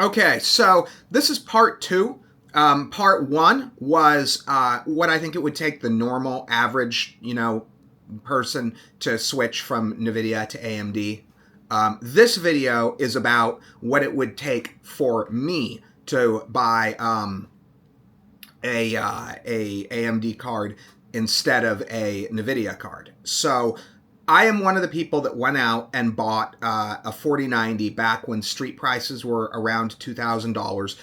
Okay, so this is part two. Part one was what I think it would take the normal, average, person to switch from Nvidia to AMD. This video is about what it would take for me to buy a AMD card instead of a Nvidia card. So I am one of the people that went out and bought a 4090 back when street prices were around $2,000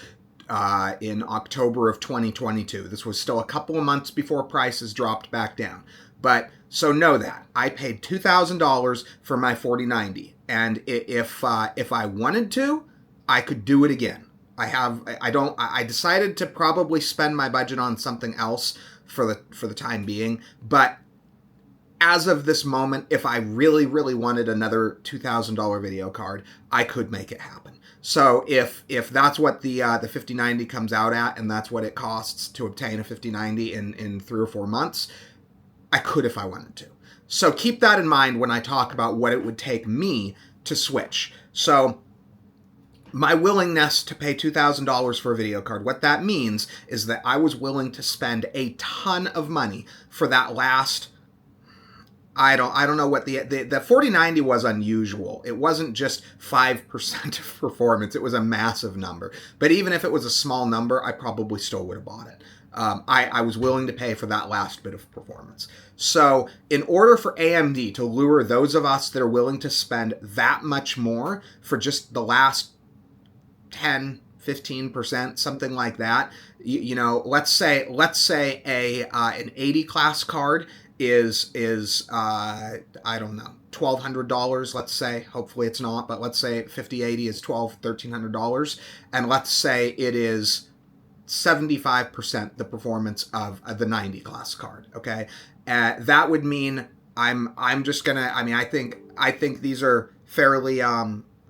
in October of 2022. This was still a couple of months before prices dropped back down. But so know that I paid $2,000 for my 4090, and if I wanted to, I could do it again. I decided to probably spend my budget on something else for the time being, but as of this moment, if I really, really wanted another $2,000 video card, I could make it happen. So if that's what the 5090 comes out at, and that's what it costs to obtain a 5090 in 3 or 4 months, I could if I wanted to. So keep that in mind when I talk about what it would take me to switch. So my willingness to pay $2,000 for a video card, what that means is that I was willing to spend a ton of money for that last, I don't know what the 4090 was unusual. It wasn't just 5% of performance. It was a massive number. But even if it was a small number, I probably still would have bought it. I was willing to pay for that last bit of performance. So in order for AMD to lure those of us that are willing to spend that much more for just the last 10, 15%, something like that, let's say an 80 class card is I don't know, $1,200, let's say. Hopefully it's not, but let's say 5080 is $1,300, and let's say it is 75% the performance of the 90 class card. Okay, that would mean I'm just gonna. I think these are fairly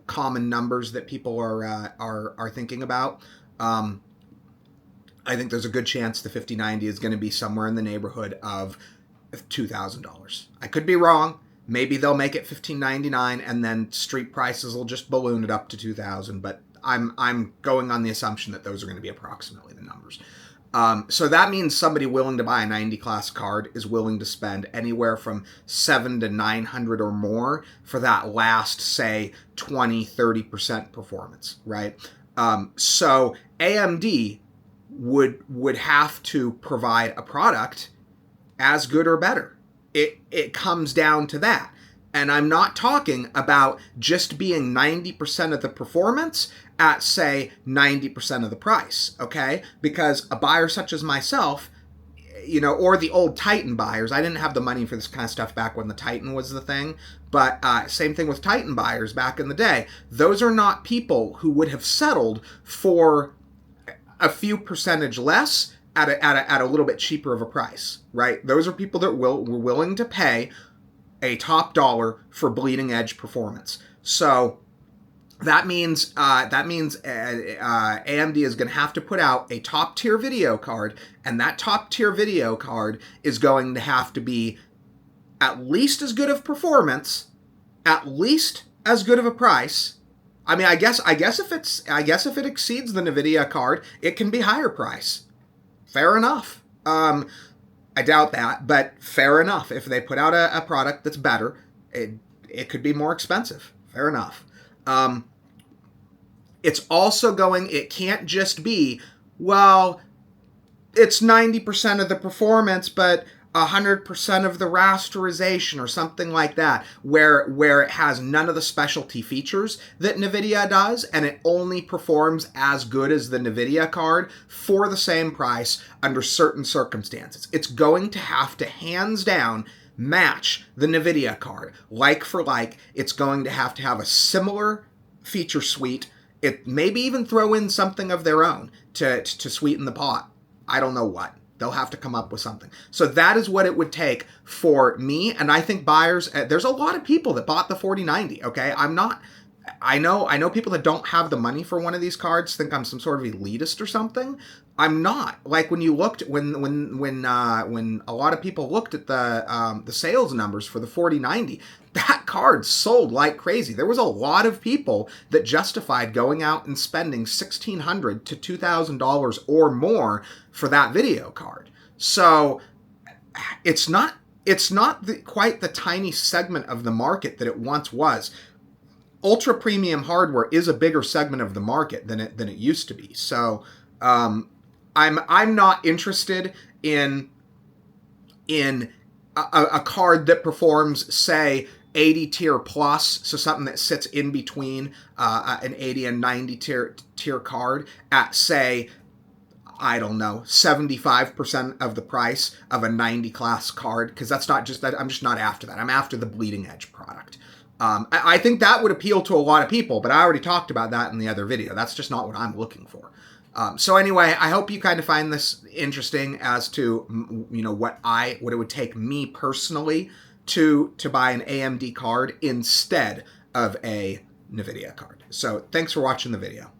common numbers that people are thinking about. I think there's a good chance the 5090 is going to be somewhere in the neighborhood of $2,000. I could be wrong. Maybe they'll make it $1,599 and then street prices will just balloon it up to $2,000. But I'm going on the assumption that those are going to be approximately the numbers. So that means somebody willing to buy a 90 class card is willing to spend anywhere from $700 to $900 or more for that last, say, 20-30% performance, right? So AMD would have to provide a product as good or better. It comes down to that. And I'm not talking about just being 90% of the performance at, say, 90% of the price, okay? Because a buyer such as myself, or the old Titan buyers, I didn't have the money for this kind of stuff back when the Titan was the thing, but same thing with Titan buyers back in the day. Those are not people who would have settled for a few percentage less at a little bit cheaper of a price, right? Those are people that were willing to pay a top dollar for bleeding edge performance. So that means AMD is going to have to put out a top tier video card, and that top tier video card is going to have to be at least as good of performance, at least as good of a price. I guess if it exceeds the Nvidia card, it can be higher price. Fair enough. I doubt that, but fair enough. If they put out a product that's better, it could be more expensive. Fair enough. It can't just be, well, it's 90% of the performance, but 100% of the rasterization or something like that, where it has none of the specialty features that Nvidia does, and it only performs as good as the Nvidia card for the same price under certain circumstances. It's going to have to, hands down, match the Nvidia card. Like for like, it's going to have a similar feature suite. It maybe even throw in something of their own to sweeten the pot. I don't know what. They'll have to come up with something. So that is what it would take for me. And I think buyers, there's a lot of people that bought the 4090, okay? I'm not I know people that don't have the money for one of these cards think I'm some sort of elitist or something. I'm not. Like when you looked when a lot of people looked at the sales numbers for the 4090, that card sold like crazy. There was a lot of people that justified going out and spending $1,600 to $2,000 or more for that video card. So it's not quite the tiny segment of the market that it once was. Ultra premium hardware is a bigger segment of the market than it used to be. So I'm not interested in a card that performs, say, 80 tier plus, so something that sits in between an 80 and 90 tier card at, say, I don't know, 75% of the price of a 90 class card, because that's not just that. I'm just not after that. I'm after the bleeding edge product. I think that would appeal to a lot of people, but I already talked about that in the other video. That's just not what I'm looking for. So anyway, I hope you kind of find this interesting as to what it would take me personally to buy an AMD card instead of a Nvidia card. So thanks for watching the video.